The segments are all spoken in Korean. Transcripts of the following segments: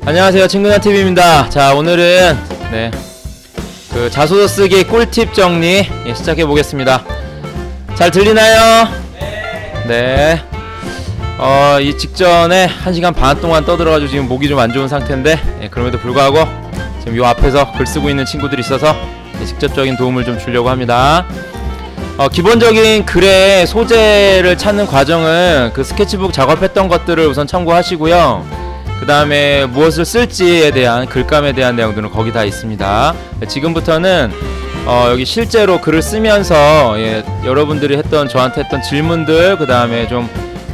안녕하세요, 친구나TV입니다. 자, 오늘은 그 자소서 쓰기 꿀팁 정리 시작해 보겠습니다. 잘 들리나요? 네. 이 직전에 1시간 반 동안 떠들어가지고 지금 목이 좀 안 좋은 상태인데, 그럼에도 불구하고 지금 요 앞에서 글 쓰고 있는 친구들이 있어서 직접적인 도움을 좀 주려고 합니다. 기본적인 글의 소재를 찾는 과정은 그 스케치북 작업했던 것들을 우선 참고하시고요. 그 다음에 무엇을 쓸지에 대한 글감에 대한 내용들은 거기 다 있습니다. 지금부터는 여기 실제로 글을 쓰면서 여러분들이 저한테 했던 질문들, 그 다음에 좀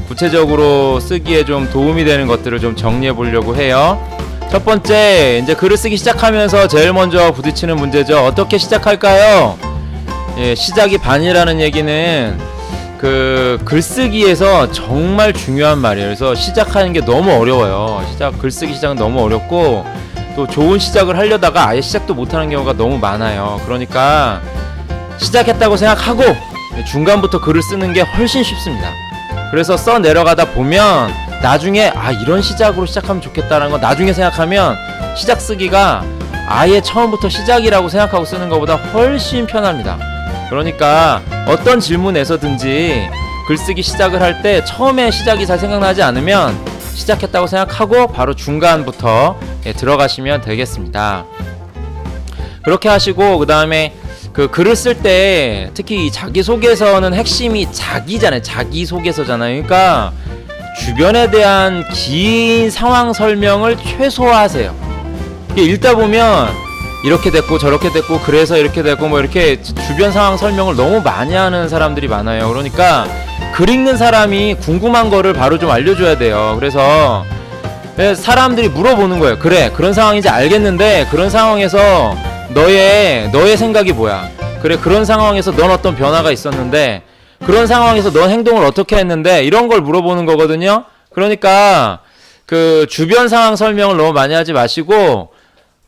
구체적으로 쓰기에 좀 도움이 되는 것들을 좀 정리해 보려고 해요. 첫 번째, 이제 글을 쓰기 시작하면서 제일 먼저 부딪히는 문제죠. 어떻게 시작할까요? 시작이 반이라는 얘기는 그 글쓰기에서 정말 중요한 말이에요. 그래서 시작하는 게 너무 어려워요. 글쓰기 시작은 너무 어렵고, 또 좋은 시작을 하려다가 아예 시작도 못하는 경우가 너무 많아요. 그러니까 시작했다고 생각하고 중간부터 글을 쓰는 게 훨씬 쉽습니다. 그래서 써 내려가다 보면 나중에 이런 시작으로 시작하면 좋겠다라는 거 나중에 생각하면 시작 쓰기가 아예 처음부터 시작이라고 생각하고 쓰는 것보다 훨씬 편합니다. 그러니까 어떤 질문에서든지 글쓰기 시작을 할 때 처음에 시작이 잘 생각나지 않으면 시작했다고 생각하고 바로 중간부터 들어가시면 되겠습니다. 그렇게 하시고, 그 다음에 그 글을 쓸 때 특히 이 자기소개서는 핵심이 자기잖아요. 자기소개서잖아요. 그러니까 주변에 대한 긴 상황 설명을 최소화하세요. 읽다 보면 이렇게 됐고 저렇게 됐고 그래서 이렇게 됐고 뭐 이렇게 주변 상황 설명을 너무 많이 하는 사람들이 많아요. 그러니까 글 읽는 사람이 궁금한 거를 바로 좀 알려줘야 돼요. 그래서 사람들이 물어보는 거예요. 그래, 그런 상황인지 알겠는데 그런 상황에서 너의 생각이 뭐야? 그래, 그런 상황에서 넌 어떤 변화가 있었는데 그런 상황에서 넌 행동을 어떻게 했는데, 이런 걸 물어보는 거거든요. 그러니까 그 주변 상황 설명을 너무 많이 하지 마시고,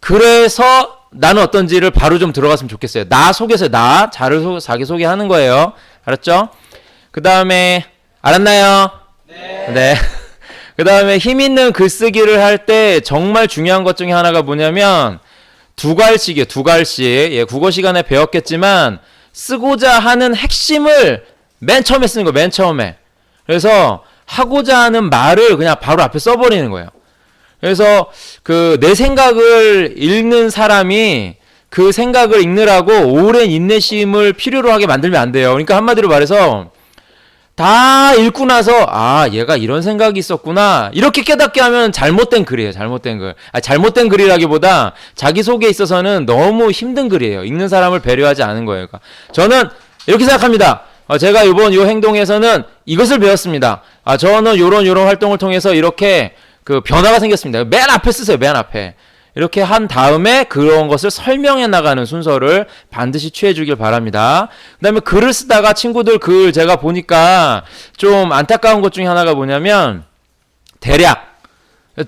그래서 나는 어떤지를 바로 좀 들어갔으면 좋겠어요. 나 소개서, 자기 소개하는 거예요. 알았죠? 그 다음에 알았나요? 네. 그 다음에 힘 있는 글쓰기를 할 때 정말 중요한 것 중에 하나가 뭐냐면 두 갈씩이에요. 두 갈씩. 국어 시간에 배웠겠지만 쓰고자 하는 핵심을 맨 처음에 쓰는 거예요. 맨 처음에. 그래서 하고자 하는 말을 그냥 바로 앞에 써버리는 거예요. 그래서 그 내 생각을 읽는 사람이 그 생각을 읽느라고 오랜 인내심을 필요로 하게 만들면 안 돼요. 그러니까 한마디로 말해서 다 읽고 나서 얘가 이런 생각이 있었구나 이렇게 깨닫게 하면 잘못된 글이에요. 잘못된 글. 잘못된 글이라기보다 자기소개에 있어서는 너무 힘든 글이에요. 읽는 사람을 배려하지 않은 거예요. 그러니까 저는 이렇게 생각합니다. 제가 이번 요 행동에서는 이것을 배웠습니다. 저는 요런 활동을 통해서 이렇게 그 변화가 생겼습니다. 맨 앞에 쓰세요. 맨 앞에. 이렇게 한 다음에 그런 것을 설명해 나가는 순서를 반드시 취해 주길 바랍니다. 그 다음에 글을 쓰다가 친구들 글 제가 보니까 좀 안타까운 것 중에 하나가 뭐냐면 대략,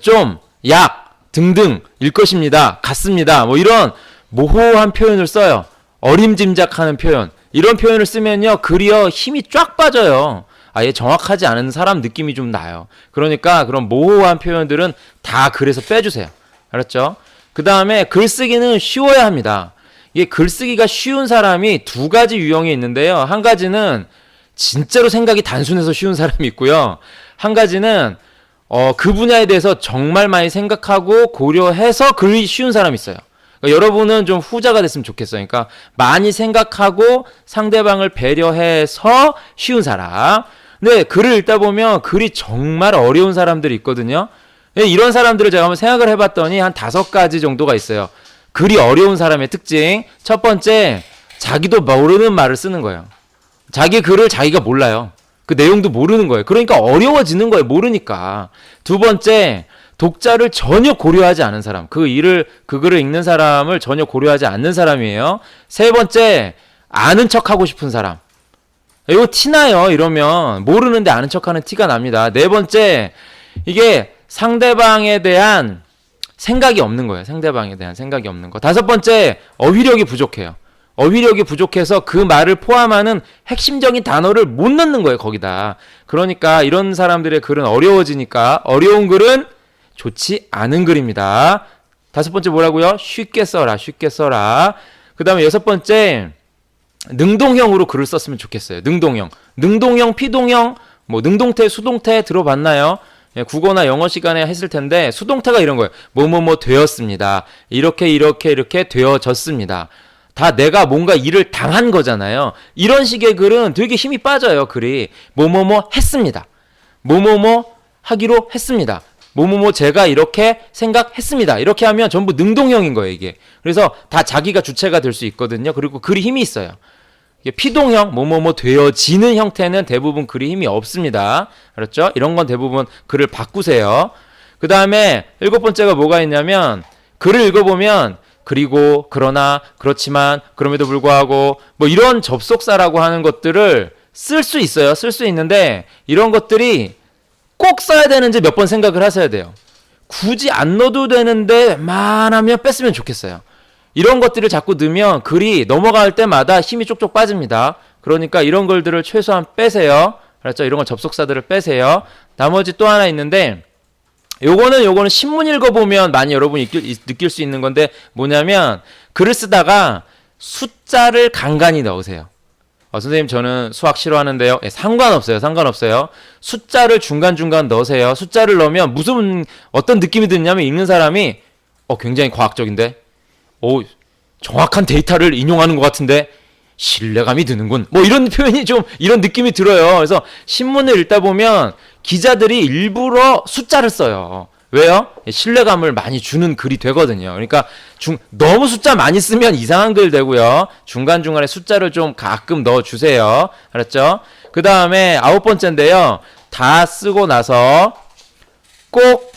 좀, 약, 등등, 일 것입니다, 같습니다, 뭐 이런 모호한 표현을 써요. 어림짐작하는 표현. 이런 표현을 쓰면요 글이요 힘이 쫙 빠져요. 아예 정확하지 않은 사람 느낌이 좀 나요. 그러니까 그런 모호한 표현들은 다 글에서 빼주세요. 알았죠? 그 다음에 글쓰기는 쉬워야 합니다. 이게 글쓰기가 쉬운 사람이 두 가지 유형이 있는데요. 한 가지는 진짜로 생각이 단순해서 쉬운 사람이 있고요. 한 가지는 그 분야에 대해서 정말 많이 생각하고 고려해서 글이 쉬운 사람이 있어요. 그러니까 여러분은 좀 후자가 됐으면 좋겠어요. 그러니까 많이 생각하고 상대방을 배려해서 쉬운 사람. 근데 글을 읽다 보면 글이 정말 어려운 사람들이 있거든요. 이런 사람들을 제가 한번 생각을 해봤더니 한 5가지 정도가 있어요. 글이 어려운 사람의 특징. 첫 번째, 자기도 모르는 말을 쓰는 거예요. 자기 글을 자기가 몰라요. 그 내용도 모르는 거예요. 그러니까 어려워지는 거예요. 모르니까. 두 번째, 독자를 전혀 고려하지 않은 사람. 그 글을 읽는 사람을 전혀 고려하지 않는 사람이에요. 세 번째, 아는 척하고 싶은 사람. 이거 티나요. 이러면 모르는데 아는 척하는 티가 납니다. 네 번째, 이게 상대방에 대한 생각이 없는 거예요. 상대방에 대한 생각이 없는 거. 다섯 번째, 어휘력이 부족해요. 어휘력이 부족해서 그 말을 포함하는 핵심적인 단어를 못 넣는 거예요. 거기다. 그러니까 이런 사람들의 글은 어려워지니까 어려운 글은 좋지 않은 글입니다. 5번째 뭐라고요? 쉽게 써라, 쉽게 써라. 그 다음에 6번째, 능동형으로 글을 썼으면 좋겠어요. 능동형. 능동형, 피동형, 뭐 능동태, 수동태 들어봤나요? 예, 국어나 영어 시간에 했을 텐데 수동태가 이런 거예요. 뭐뭐뭐 되었습니다. 이렇게 되어졌습니다. 다 내가 뭔가 일을 당한 거잖아요. 이런 식의 글은 되게 힘이 빠져요. 글이 뭐뭐뭐 했습니다. 뭐뭐뭐 하기로 했습니다. 뭐뭐뭐 제가 이렇게 생각했습니다. 이렇게 하면 전부 능동형인 거예요, 이게. 그래서 다 자기가 주체가 될 수 있거든요. 그리고 글이 힘이 있어요. 피동형, 뭐뭐뭐 되어지는 형태는 대부분 글이 힘이 없습니다. 알았죠? 이런 건 대부분 글을 바꾸세요. 그 다음에 7번째가 뭐가 있냐면, 글을 읽어보면, 그리고, 그러나, 그렇지만, 그럼에도 불구하고, 뭐 이런 접속사라고 하는 것들을 쓸 수 있어요. 쓸 수 있는데, 이런 것들이 꼭 써야 되는지 몇 번 생각을 하셔야 돼요. 굳이 안 넣어도 되는데, 웬만하면 뺐으면 좋겠어요. 이런 것들을 자꾸 넣으면 글이 넘어갈 때마다 힘이 쪽쪽 빠집니다. 그러니까 이런 글들을 최소한 빼세요. 알았죠? 이런 걸 접속사들을 빼세요. 나머지 또 하나 있는데 요거는 신문 읽어보면 많이 여러분이 느낄 수 있는 건데 뭐냐면 글을 쓰다가 숫자를 간간히 넣으세요. 선생님 저는 수학 싫어하는데요. 예, 상관없어요. 숫자를 중간중간 넣으세요. 숫자를 넣으면 어떤 느낌이 드냐면 읽는 사람이 굉장히 과학적인데 정확한 데이터를 인용하는 것 같은데 신뢰감이 드는군. 뭐 이런 표현이 좀 이런 느낌이 들어요. 그래서 신문을 읽다 보면 기자들이 일부러 숫자를 써요. 왜요? 신뢰감을 많이 주는 글이 되거든요. 그러니까 너무 숫자 많이 쓰면 이상한 글 되고요. 중간중간에 숫자를 좀 가끔 넣어주세요. 알았죠? 그 다음에 9번째인데요. 다 쓰고 나서 꼭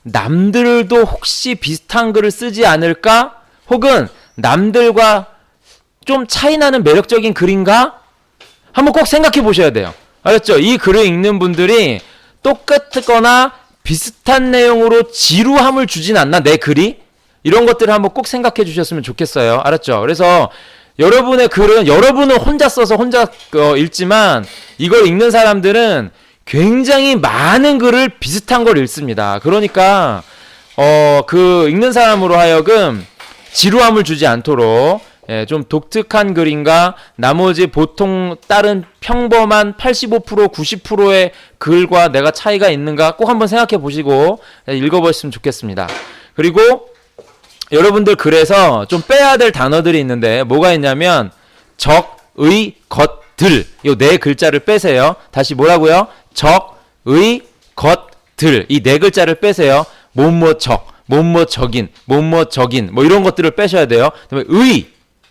남들도 혹시 비슷한 글을 쓰지 않을까? 혹은 남들과 좀 차이나는 매력적인 글인가? 한번 꼭 생각해 보셔야 돼요. 알았죠? 이 글을 읽는 분들이 똑같거나 비슷한 내용으로 지루함을 주진 않나? 내 글이? 이런 것들을 한번 꼭 생각해 주셨으면 좋겠어요. 알았죠? 그래서 여러분의 글은 여러분은 혼자 써서 혼자 읽지만 이걸 읽는 사람들은 굉장히 많은 글을 비슷한 걸 읽습니다. 그러니까 그 읽는 사람으로 하여금 지루함을 주지 않도록 좀 독특한 글인가 나머지 보통 다른 평범한 85% 90%의 글과 내가 차이가 있는가 꼭 한번 생각해 보시고 읽어보셨으면 좋겠습니다. 그리고 여러분들 글에서 좀 빼야 될 단어들이 있는데 뭐가 있냐면 적, 의, 것, 들 이 네 글자를 빼세요. 다시 뭐라고요? 적, 의, 것, 들 이 네 글자를 빼세요. 뭐뭐적 뭐뭐적인, 뭐뭐적인, 뭐 이런 것들을 빼셔야 돼요. 그다음에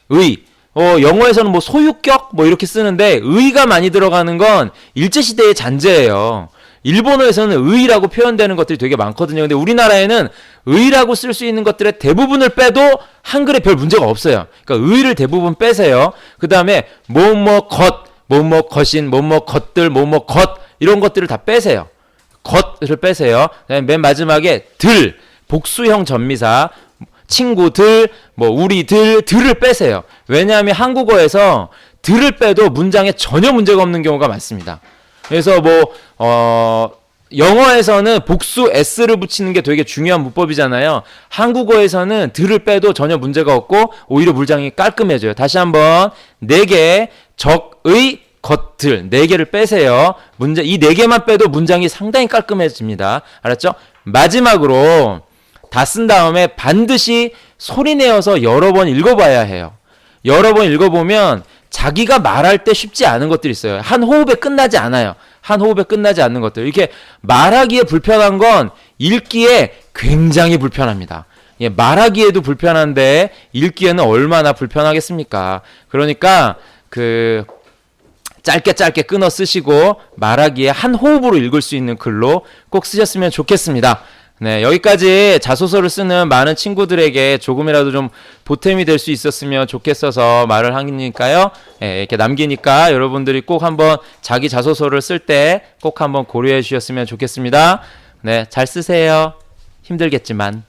의. 영어에서는 뭐 소유격 뭐 이렇게 쓰는데 의가 많이 들어가는 건 일제시대의 잔재예요. 일본어에서는 의라고 표현되는 것들이 되게 많거든요. 근데 우리나라에는 의라고 쓸 수 있는 것들의 대부분을 빼도 한글에 별 문제가 없어요. 그러니까 의를 대부분 빼세요. 그 다음에 뭐뭐 것, 뭐뭐 것인, 뭐뭐 것들, 뭐뭐 것 이런 것들을 다 빼세요. 것을 빼세요. 그다음에 맨 마지막에 들. 복수형 전미사 친구들 뭐 우리들 들을 빼세요. 왜냐하면 한국어에서 들을 빼도 문장에 전혀 문제가 없는 경우가 많습니다. 그래서 영어에서는 복수 s를 붙이는 게 되게 중요한 문법이잖아요. 한국어에서는 들을 빼도 전혀 문제가 없고 오히려 문장이 깔끔해져요. 다시 한번 4개 적의 것들 4개를 빼세요. 이 4개만 빼도 문장이 상당히 깔끔해집니다. 알았죠? 마지막으로 다 쓴 다음에 반드시 소리내어서 여러 번 읽어봐야 해요. 여러 번 읽어보면 자기가 말할 때 쉽지 않은 것들이 있어요. 한 호흡에 끝나지 않아요. 한 호흡에 끝나지 않는 것들. 이렇게 말하기에 불편한 건 읽기에 굉장히 불편합니다. 말하기에도 불편한데 읽기에는 얼마나 불편하겠습니까? 그러니까 짧게 끊어 쓰시고 말하기에 한 호흡으로 읽을 수 있는 글로 꼭 쓰셨으면 좋겠습니다. 네, 여기까지 자소서를 쓰는 많은 친구들에게 조금이라도 좀 보탬이 될 수 있었으면 좋겠어서 말을 하니까요. 네, 이렇게 남기니까 여러분들이 꼭 한번 자기 자소서를 쓸 때 꼭 한번 고려해 주셨으면 좋겠습니다. 네, 잘 쓰세요. 힘들겠지만.